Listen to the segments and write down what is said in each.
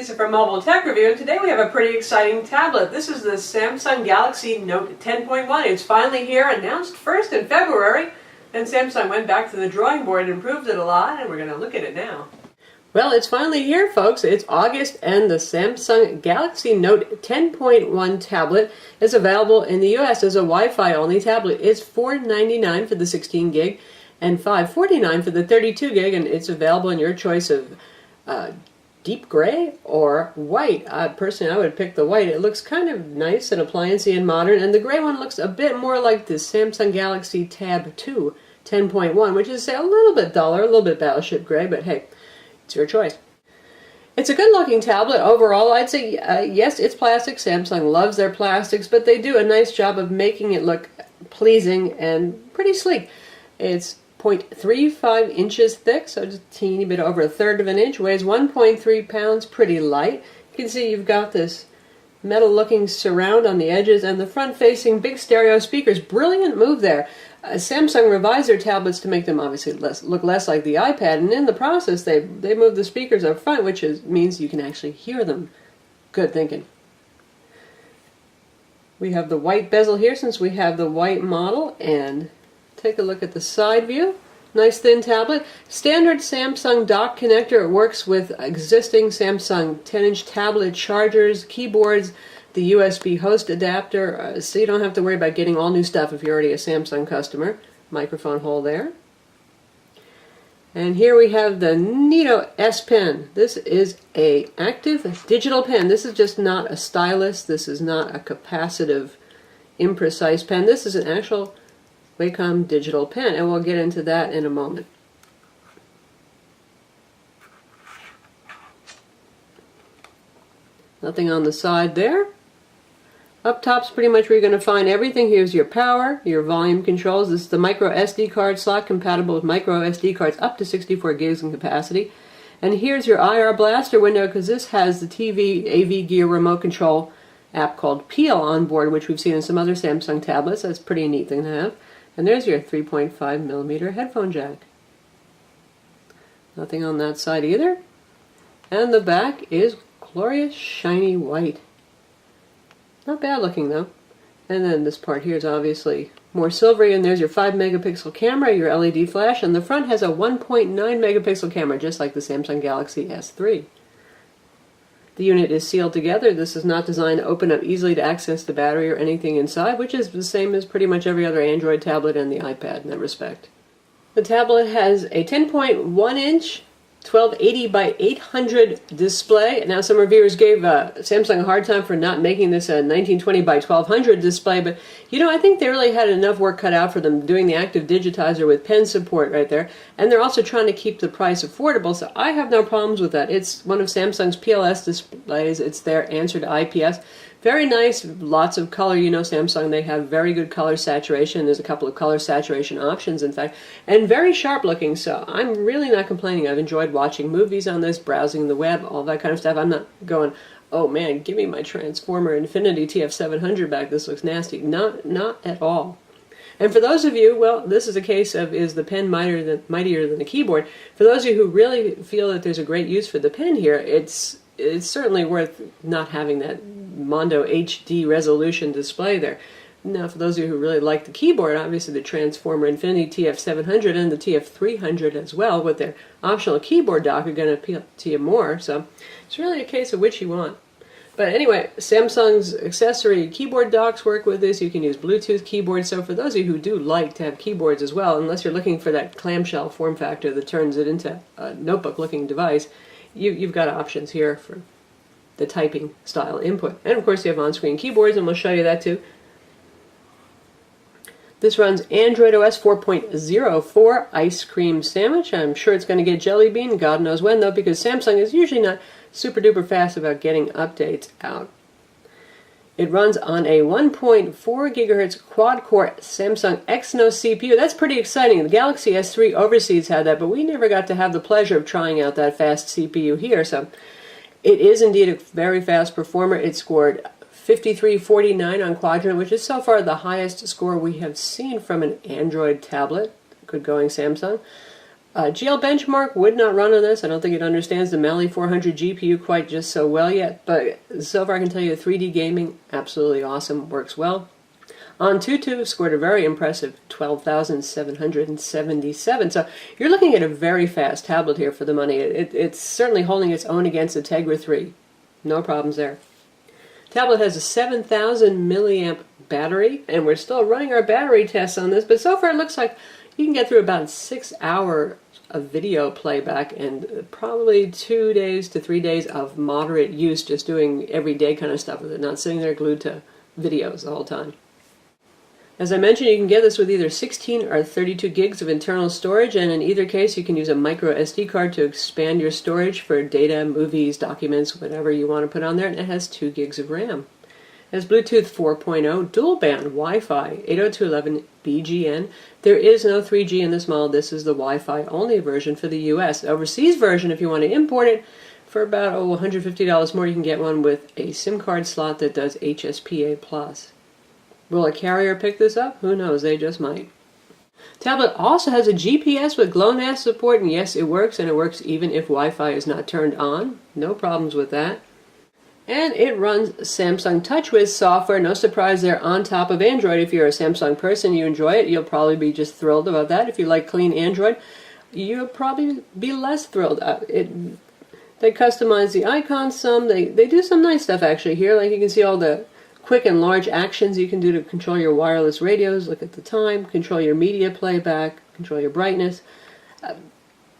Lisa from Mobile Tech Review, and today we have a pretty exciting tablet. This is the Samsung Galaxy Note 10.1. It's finally here, announced first in February, and Samsung went back to the drawing board and improved it a lot, and we're going to look at it now. Well, it's finally here, folks. It's August, and the Samsung Galaxy Note 10.1 tablet is available in the US as a Wi-Fi only tablet. It's $499 for the 16 gig and $549 for the 32 gig, and it's available in your choice of deep gray or white. Personally, I would pick the white. It looks kind of nice and appliancey and modern, and the gray one looks a bit more like the Samsung Galaxy Tab 2 10.1, which is, say, a little bit duller, a little bit battleship gray, but hey, it's your choice. It's a good-looking tablet overall. I'd say, yes, it's plastic. Samsung loves their plastics, but they do a nice job of making it look pleasing and pretty sleek. It's 0.35 inches thick, so just a teeny bit over a third of an inch, weighs 1.3 pounds, pretty light. You can see you've got this metal-looking surround on the edges and the front-facing big stereo speakers. Brilliant move there. Samsung revised their tablets to make them obviously look less like the iPad, and in the process they moved the speakers up front, which means you can actually hear them. Good thinking. We have the white bezel here since we have the white model, and take a look at the side view. Nice thin tablet. Standard Samsung dock connector. It works with existing Samsung 10-inch tablet chargers, keyboards, the USB host adapter, so you don't have to worry about getting all new stuff if you're already a Samsung customer. Microphone hole there. And here we have the Neato S Pen. This is an active digital pen. This is just not a stylus. This is not a capacitive, imprecise pen. This is an actual Wacom digital pen, and we'll get into that in a moment. Nothing on the side there. Up top's pretty much where you're going to find everything. Here's your power, your volume controls. This is the micro SD card slot, compatible with micro SD cards up to 64 gigs in capacity. And here's your IR Blaster window, because this has the TV AV Gear remote control app called Peel on board, which we've seen in some other Samsung tablets. That's a pretty neat thing to have. And there's your 3.5mm headphone jack. Nothing on that side either. And the back is glorious shiny white. Not bad looking though. And then this part here is obviously more silvery, and there's your 5-megapixel camera, your LED flash, and the front has a 1.9-megapixel camera, just like the Samsung Galaxy S3. The unit is sealed together. This is not designed to open up easily to access the battery or anything inside, which is the same as pretty much every other Android tablet and the iPad in that respect. The tablet has a 10.1-inch 1280 by 800 display. Now, some reviewers gave Samsung a hard time for not making this a 1920 by 1200 display, but you know, I think they really had enough work cut out for them doing the active digitizer with pen support right there, and they're also trying to keep the price affordable, so I have no problems with that. It's one of Samsung's PLS displays. It's their answer to IPS. Very nice, lots of color. You know, Samsung, they have very good color saturation. There's a couple of color saturation options, in fact, and very sharp looking, so I'm really not complaining. I've enjoyed watching movies on this, browsing the web, all that kind of stuff. I'm not going, oh man, give me my Transformer Infinity TF700 back, this looks nasty. Not at all. And for those of you, well, this is a case of, is the pen mightier than the keyboard? For those of you who really feel that there's a great use for the pen here, it's certainly worth not having that Mondo HD resolution display there. Now, for those of you who really like the keyboard, obviously the Transformer Infinity TF700 and the TF300 as well, with their optional keyboard dock, are going to appeal to you more. So it's really a case of which you want. But anyway, Samsung's accessory keyboard docks work with this. You can use Bluetooth keyboards. So for those of you who do like to have keyboards as well, unless you're looking for that clamshell form factor that turns it into a notebook-looking device, you've got options here for the typing style input. And of course you have on-screen keyboards, and we'll show you that too. This runs Android OS 4.04 Ice Cream Sandwich. I'm sure it's going to get Jelly Bean, God knows when though, because Samsung is usually not super duper fast about getting updates out. It runs on a 1.4 gigahertz quad-core Samsung Exynos CPU. That's pretty exciting. The Galaxy S3 overseas had that, but we never got to have the pleasure of trying out that fast CPU here, so it is indeed a very fast performer. It scored 5349 on Quadrant, which is so far the highest score we have seen from an Android tablet, good going Samsung. GL Benchmark would not run on this. I don't think it understands the Mali 400 GPU quite just so well yet, but so far I can tell you 3D gaming, absolutely awesome, works well. Antutu scored a very impressive 12,777. So you're looking at a very fast tablet here for the money. It's certainly holding its own against the Tegra 3. No problems there. Tablet has a 7,000 milliamp battery, and we're still running our battery tests on this, but so far it looks like you can get through about 6 hours of video playback and probably 2 days to 3 days of moderate use, just doing everyday kind of stuff with it, not sitting there glued to videos the whole time. As I mentioned, you can get this with either 16 or 32 gigs of internal storage, and in either case you can use a micro SD card to expand your storage for data, movies, documents, whatever you want to put on there, and it has 2 gigs of RAM. It has Bluetooth 4.0, dual band, Wi-Fi, 802.11 BGN. There is no 3G in this model. This is the Wi-Fi only version for the US. The overseas version, if you want to import it, for about $150 more, you can get one with a SIM card slot that does HSPA+. Will a carrier pick this up? Who knows, they just might. Tablet also has a GPS with GLONASS support, and yes, it works, and it works even if Wi-Fi is not turned on. No problems with that. And it runs Samsung TouchWiz software. No surprise, they're on top of Android. If you're a Samsung person, you enjoy it, you'll probably be just thrilled about that. If you like clean Android, you'll probably be less thrilled. They customize the icons some. They do some nice stuff actually here. Like you can see all the quick and large actions you can do to control your wireless radios, look at the time, control your media playback, control your brightness.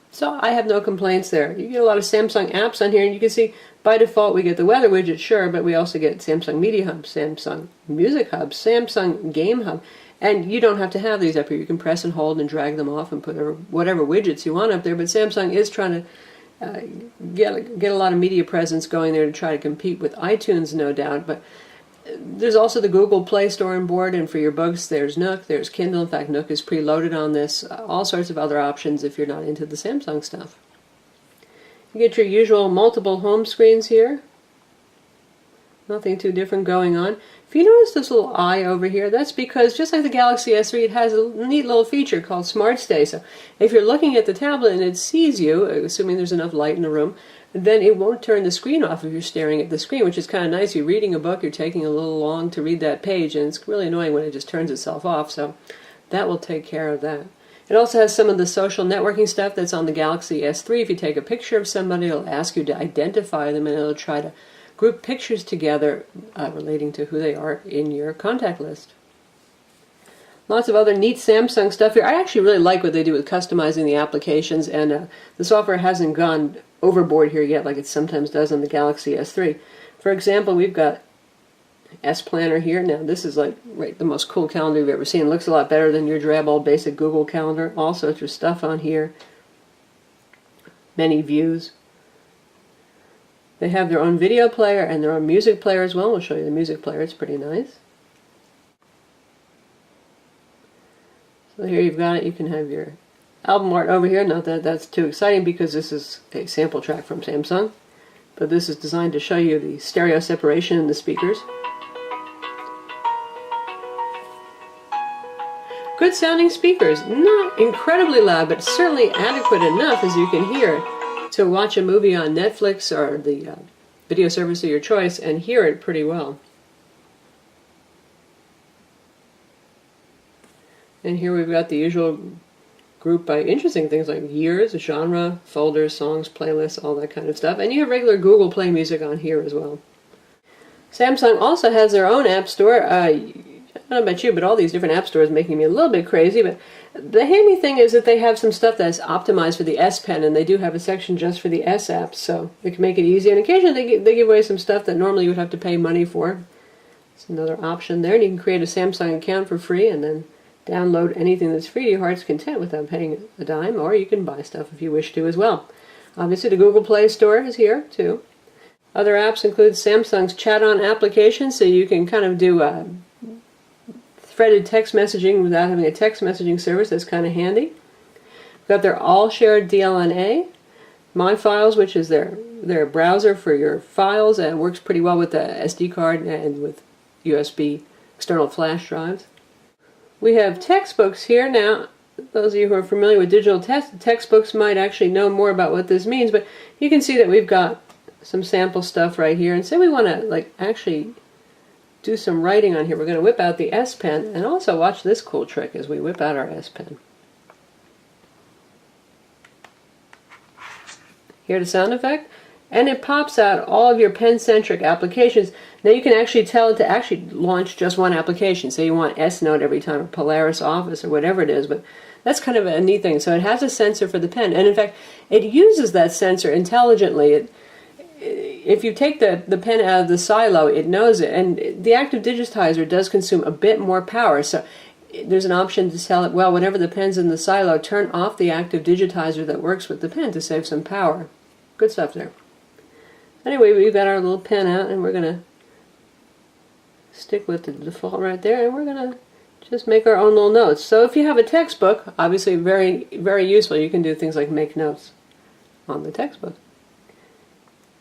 So I have no complaints there. You get a lot of Samsung apps on here, and you can see by default we get the weather widget, sure, but we also get Samsung Media Hub, Samsung Music Hub, Samsung Game Hub, and you don't have to have these up here. You can press and hold and drag them off and put whatever widgets you want up there, but Samsung is trying to get a lot of media presence going there to try to compete with iTunes, no doubt, but there's also the Google Play Store on board, and for your books there's Nook, there's Kindle. In fact, Nook is preloaded on this. All sorts of other options if you're not into the Samsung stuff. You get your usual multiple home screens here. Nothing too different going on. If you notice this little eye over here, that's because just like the Galaxy S3, it has a neat little feature called Smart Stay. So if you're looking at the tablet and it sees you, assuming there's enough light in the room, then it won't turn the screen off if you're staring at the screen, which is kind of nice. You're reading a book, you're taking a little long to read that page, and it's really annoying when it just turns itself off, so that will take care of that. It also has some of the social networking stuff that's on the Galaxy S3. If you take a picture of somebody, it'll ask you to identify them, and it'll try to group pictures together relating to who they are in your contact list. Lots of other neat Samsung stuff here. I actually really like what they do with customizing the applications, and the software hasn't gone overboard here yet like it sometimes does on the Galaxy S3. For example, we've got S Planner here. Now this is like the most cool calendar you've ever seen. It looks a lot better than your drab old basic Google Calendar. All sorts of stuff on here. Many views. They have their own video player and their own music player as well. We'll show you the music player. It's pretty nice. So here you've got it. You can have your album art over here. Not that that's too exciting because this is a sample track from Samsung, but this is designed to show you the stereo separation in the speakers. Good sounding speakers, not incredibly loud, but certainly adequate enough, as you can hear, to watch a movie on Netflix or the video service of your choice and hear it pretty well. And here we've got the usual group by interesting things like years, genre, folders, songs, playlists, all that kind of stuff. And you have regular Google Play Music on here as well. Samsung also has their own app store. I don't know about you, but all these different app stores are making me a little bit crazy. But the handy thing is that they have some stuff that's optimized for the S Pen, and they do have a section just for the S apps, so they can make it easy. And occasionally they give away some stuff that normally you would have to pay money for. It's another option there. And you can create a Samsung account for free and then download anything that's free to your heart's content without paying a dime, or you can buy stuff if you wish to as well. Obviously the Google Play Store is here too. Other apps include Samsung's Chat-On application, so you can kind of do threaded text messaging without having a text messaging service. That's kind of handy. We've got their all-shared DLNA, My Files, which is their browser for your files, and it works pretty well with the SD card and with USB external flash drives. We have textbooks here. Now, those of you who are familiar with digital textbooks might actually know more about what this means, but you can see that we've got some sample stuff right here. And say we want to actually do some writing on here. We're going to whip out the S Pen, and also watch this cool trick as we whip out our S Pen. Hear the sound effect? And it pops out all of your pen-centric applications. Now you can actually tell it to actually launch just one application. Say you want S-Note every time, or Polaris Office, or whatever it is, but that's kind of a neat thing. So it has a sensor for the pen, and in fact, it uses that sensor intelligently. If you take the pen out of the silo, it knows it, and the active digitizer does consume a bit more power, so there's an option to tell it, well, whenever the pen's in the silo, turn off the active digitizer that works with the pen to save some power. Good stuff there. Anyway, we've got our little pen out, and we're going to stick with the default right there, and we're going to just make our own little notes. So if you have a textbook, obviously very, very useful. You can do things like make notes on the textbook.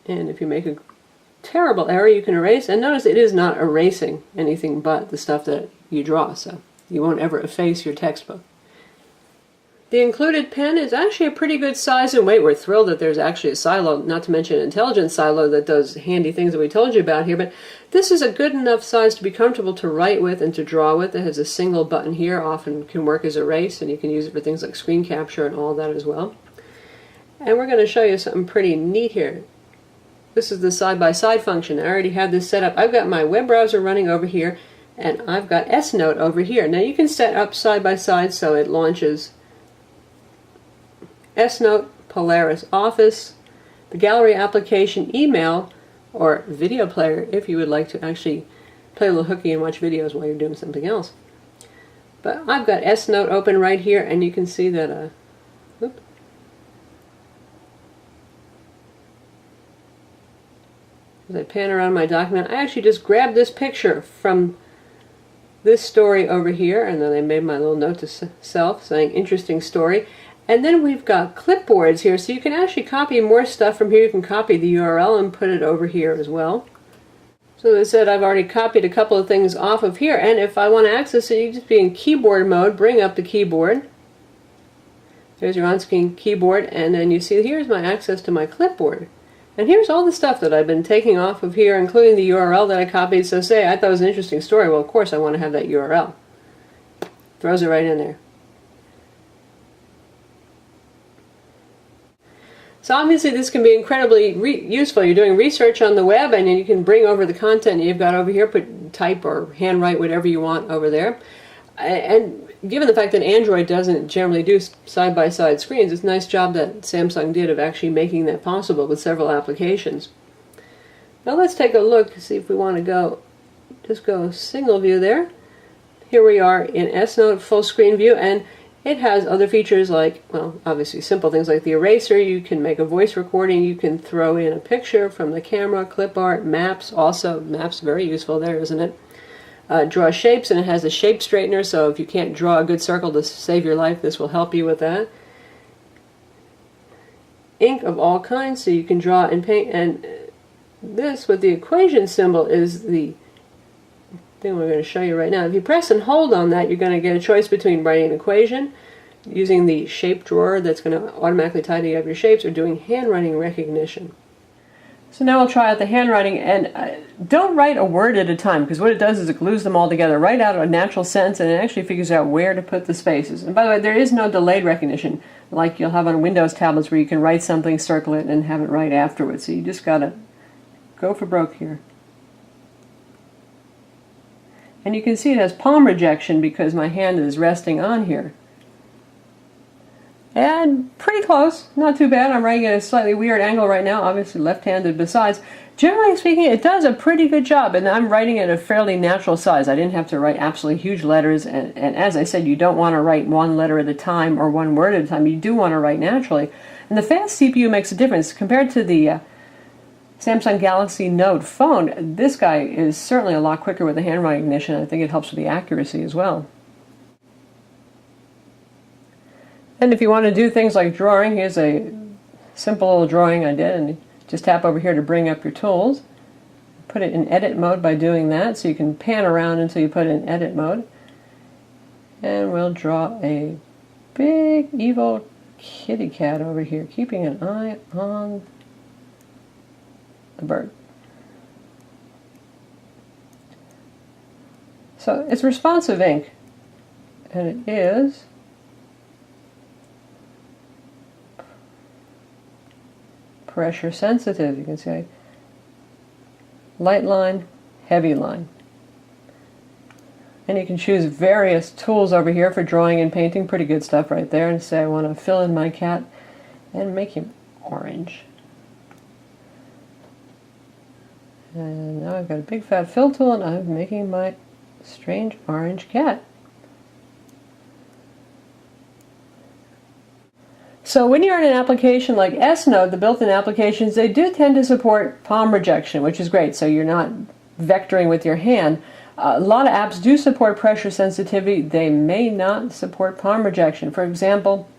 And if you make a terrible error, you can erase. And notice it is not erasing anything but the stuff that you draw, so you won't ever efface your textbook. The included pen is actually a pretty good size and weight. We're thrilled that there's actually a silo, not to mention an intelligent silo that does handy things that we told you about here, but this is a good enough size to be comfortable to write with and to draw with. It has a single button here, often can work as erase, and you can use it for things like screen capture and all that as well. And we're going to show you something pretty neat here. This is the side-by-side function. I already have this set up. I've got my web browser running over here, and I've got S-Note over here. Now you can set up side-by-side so it launches S-Note, Polaris Office, the gallery application, email, or video player if you would like to actually play a little hooky and watch videos while you're doing something else. But I've got S-Note open right here, and you can see that, as I pan around my document, I actually just grabbed this picture from this story over here, and then I made my little note to self saying interesting story. And then we've got clipboards here, so you can actually copy more stuff from here. You can copy the URL and put it over here as well. So as I said, I've already copied a couple of things off of here, and if I want to access it, you just be in keyboard mode, bring up the keyboard. There's your on-screen keyboard, and then you see here's my access to my clipboard. And here's all the stuff that I've been taking off of here, including the URL that I copied. So say I thought it was an interesting story, well of course I want to have that URL. Throws it right in there. So obviously this can be incredibly useful. You're doing research on the web, and you can bring over the content you've got over here, type or handwrite whatever you want over there. And given the fact that Android doesn't generally do side-by-side screens, it's a nice job that Samsung did of actually making that possible with several applications. Now let's take a look to see if we want to just go single view there. Here we are in S-Note full screen view, and it has other features like, well, obviously simple things like the eraser. You can make a voice recording, you can throw in a picture from the camera, clip art, maps, also maps very useful there, isn't it? Draw shapes, and it has a shape straightener, so if you can't draw a good circle to save your life, this will help you with that. Ink of all kinds, so you can draw and paint, and this with the equation symbol is the thing we're going to show you right now. If you press and hold on that, you're going to get a choice between writing an equation, using the shape drawer that's going to automatically tidy up your shapes, or doing handwriting recognition. So now we'll try out the handwriting, and don't write a word at a time, because what it does is it glues them all together. Write out a natural sentence, and it actually figures out where to put the spaces. And by the way, there is no delayed recognition like you'll have on Windows tablets where you can write something, circle it, and have it right afterwards. So you just got to go for broke here. And you can see it has palm rejection because my hand is resting on here. And pretty close, not too bad. I'm writing at a slightly weird angle right now, obviously left-handed besides. Generally speaking, it does a pretty good job, and I'm writing at a fairly natural size. I didn't have to write absolutely huge letters, and as I said, you don't want to write one letter at a time or one word at a time. You do want to write naturally. And the fast CPU makes a difference. Compared to the Samsung Galaxy Note phone, this guy is certainly a lot quicker with the hand recognition. I think it helps with the accuracy as well. And if you want to do things like drawing, here's a simple little drawing I did, and just tap over here to bring up your tools. Put it in edit mode by doing that, so you can pan around until you put it in edit mode. And we'll draw a big evil kitty cat over here, keeping an eye on the bird. So it's responsive ink, and it is pressure sensitive. You can see light line, heavy line. And you can choose various tools over here for drawing and painting. Pretty good stuff right there. And say I want to fill in my cat and make him orange. And now I've got a big fat fill tool and I'm making my strange orange cat. So when you're in an application like EndNote, the built-in applications, they do tend to support palm rejection, which is great, so you're not vectoring with your hand. A lot of apps do support pressure sensitivity. They may not support palm rejection. For example,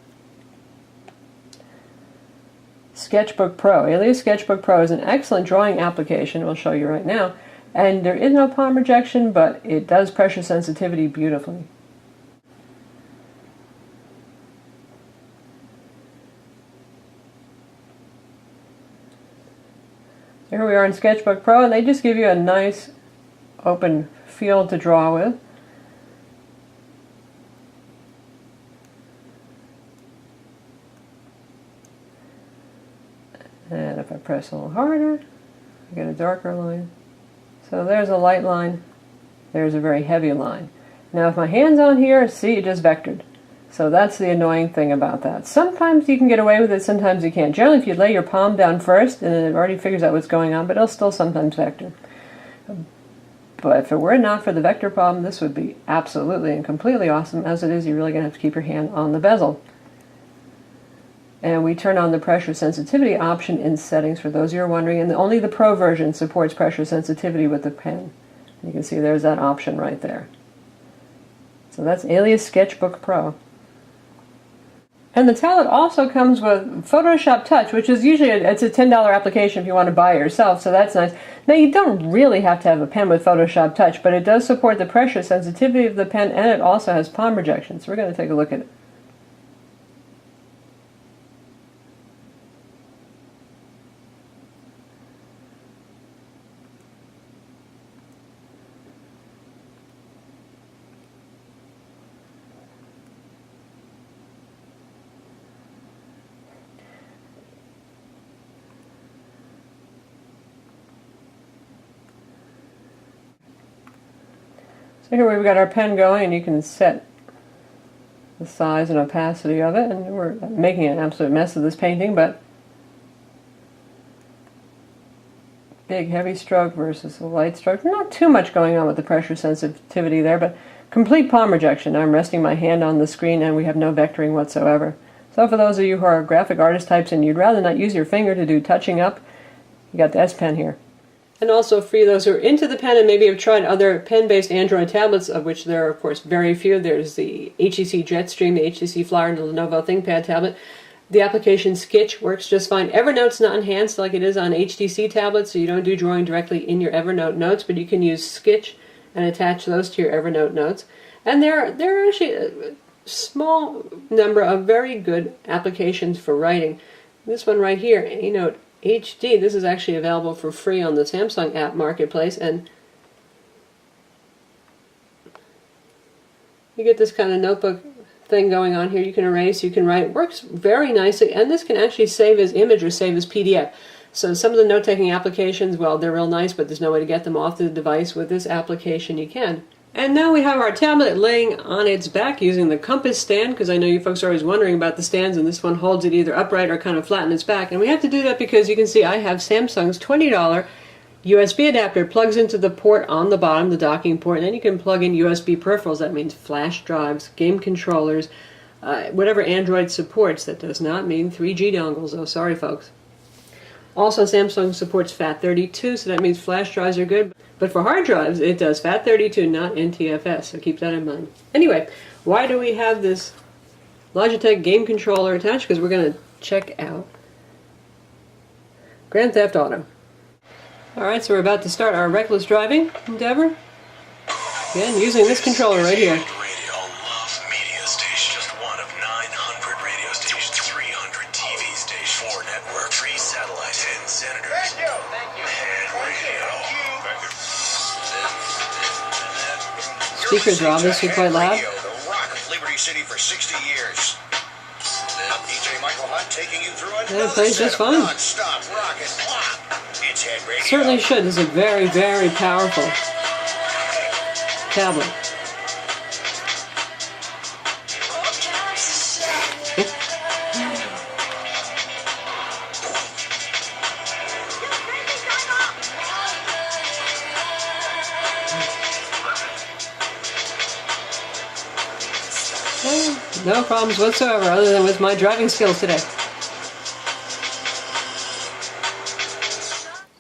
Sketchbook Pro. Alias Sketchbook Pro is an excellent drawing application. We'll show you right now. And there is no palm rejection, but it does pressure sensitivity beautifully. Here we are in Sketchbook Pro, and they just give you a nice open field to draw with. And if I press a little harder, I get a darker line. So there's a light line, there's a very heavy line. Now if my hand's on here, see, it just vectored. So that's the annoying thing about that. Sometimes you can get away with it, sometimes you can't. Generally, if you lay your palm down first, and it already figures out what's going on, but it'll still sometimes vector. But if it were not for the vector problem, this would be absolutely and completely awesome. As it is, you're really going to have to keep your hand on the bezel. And we turn on the pressure sensitivity option in settings for those of you who are wondering, and only the Pro version supports pressure sensitivity with the pen. You can see there's that option right there. So that's Alias Sketchbook Pro. And the tablet also comes with Photoshop Touch, which is usually it's a $10 application if you want to buy it yourself, so that's nice. Now you don't really have to have a pen with Photoshop Touch, but it does support the pressure sensitivity of the pen, and it also has palm rejection. So we're going to take a look at it. So here we've got our pen going, and you can set the size and opacity of it, and we're making an absolute mess of this painting, but big heavy stroke versus a light stroke. Not too much going on with the pressure sensitivity there, but complete palm rejection. I'm resting my hand on the screen and we have no vectoring whatsoever. So for those of you who are graphic artist types and you'd rather not use your finger to do touching up, you got the S Pen here. And also for those who are into the pen and maybe have tried other pen-based Android tablets, of which there are, of course, very few. There's the HTC Jetstream, the HTC Flyer, and the Lenovo ThinkPad tablet. The application Sketch works just fine. Evernote's not enhanced like it is on HTC tablets, so you don't do drawing directly in your Evernote notes, but you can use Sketch and attach those to your Evernote notes. And there are actually a small number of very good applications for writing. This one right here, EndNote HD, this is actually available for free on the Samsung app marketplace, and you get this kind of notebook thing going on here. You can erase, you can write. It works very nicely, and this can actually save as image or save as PDF. So some of the note-taking applications, well, they're real nice, but there's no way to get them off the device. With this application, you can. And now we have our tablet laying on its back using the compass stand, because I know you folks are always wondering about the stands, and this one holds it either upright or kind of flat in its back. And we have to do that because you can see I have Samsung's $20 USB adapter. It plugs into the port on the bottom, the docking port, and then you can plug in USB peripherals. That means flash drives, game controllers, whatever Android supports. That does not mean 3G dongles, oh sorry folks. Also, Samsung supports FAT32, so that means flash drives are good. But for hard drives, it does FAT32, not NTFS, so keep that in mind. Anyway, why do we have this Logitech game controller attached? Because we're going to check out Grand Theft Auto. Alright, so we're about to start our reckless driving endeavor. Again, using this controller right here. Radio Love Media Station, just one of 9 speakers are obviously quite loud. The rock of Liberty City for 60 years. DJ Michael Hunt taking you through Yeah, it plays just fine. Non-stop rock and pop. It's Head Radio. Certainly should. This is a very, very powerful tablet. No problems whatsoever, other than with my driving skills today.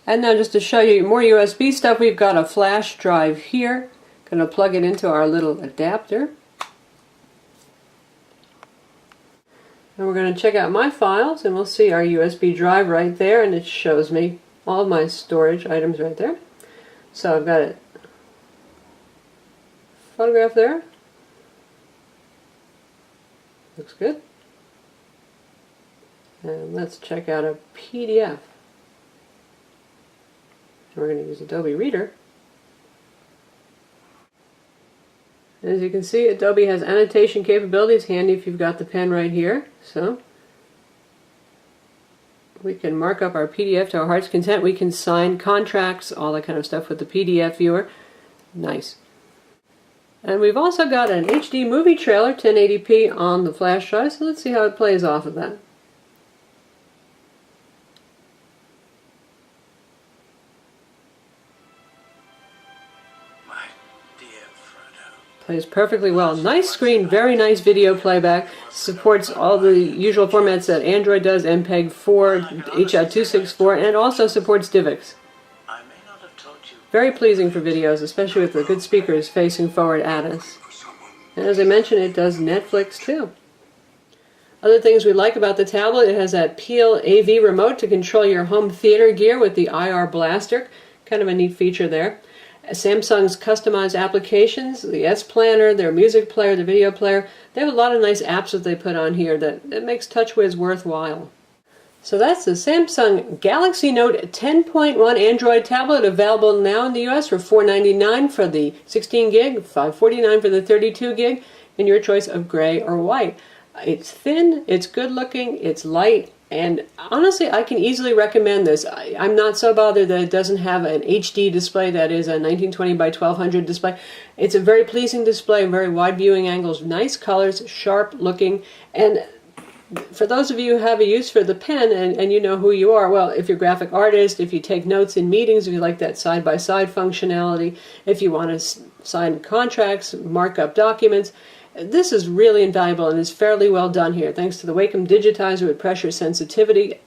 And now just to show you more USB stuff, we've got a flash drive here. Going to plug it into our little adapter. And we're going to check out my files, and we'll see our USB drive right there, and it shows me all of my storage items right there. So I've got it photographed there. Looks good. And let's check out a PDF. We're going to use Adobe Reader. As you can see, Adobe has annotation capabilities, handy if you've got the pen right here. So we can mark up our PDF to our heart's content. We can sign contracts, all that kind of stuff with the PDF viewer. Nice. And we've also got an HD movie trailer, 1080p on the flash drive, so let's see how it plays off of that. Plays perfectly well. Nice screen, very nice video playback. Supports all the usual formats that Android does, MPEG-4, H.264, and it also supports DivX. Very pleasing for videos, especially with the good speakers facing forward at us. And as I mentioned, it does Netflix too. Other things we like about the tablet, it has that Peel AV remote to control your home theater gear with the IR Blaster. Kind of a neat feature there. Samsung's customized applications, the S Planner, their music player, the video player. They have a lot of nice apps that they put on here that makes TouchWiz worthwhile. So that's the Samsung Galaxy Note 10.1 Android tablet, available now in the US for $499 for the 16 gig, $549 for the 32 gig, and your choice of gray or white. It's thin, it's good looking, it's light, and honestly I can easily recommend this. I'm not so bothered that it doesn't have an HD display, that is a 1920 by 1200 display. It's a very pleasing display, very wide viewing angles, nice colors, sharp looking, and for those of you who have a use for the pen and you know who you are, well, if you're a graphic artist, if you take notes in meetings, if you like that side-by-side functionality, if you want to sign contracts, mark up documents, this is really invaluable and is fairly well done here, thanks to the Wacom Digitizer with pressure sensitivity.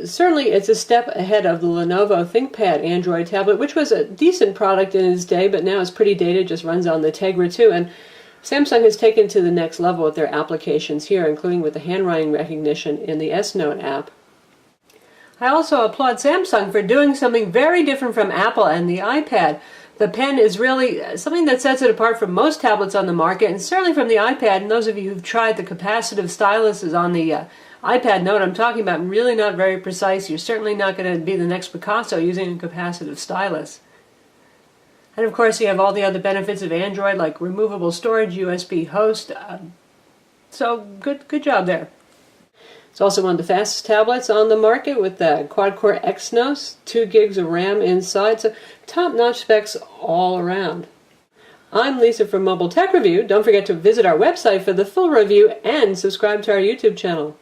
Certainly it's a step ahead of the Lenovo ThinkPad Android tablet, which was a decent product in its day, but now it's pretty dated, just runs on the Tegra 2, and Samsung has taken it to the next level with their applications here, including with the handwriting recognition in the S-Note app. I also applaud Samsung for doing something very different from Apple and the iPad. The pen is really something that sets it apart from most tablets on the market, and certainly from the iPad. And those of you who've tried the capacitive styluses on the iPad Note I'm talking about, really not very precise. You're certainly not going to be the next Picasso using a capacitive stylus. And of course you have all the other benefits of Android, like removable storage, USB host. So good job there. It's also one of the fastest tablets on the market with the quad-core Exynos, 2 gigs of RAM inside, so top-notch specs all around. I'm Lisa from Mobile Tech Review. Don't forget to visit our website for the full review and subscribe to our YouTube channel.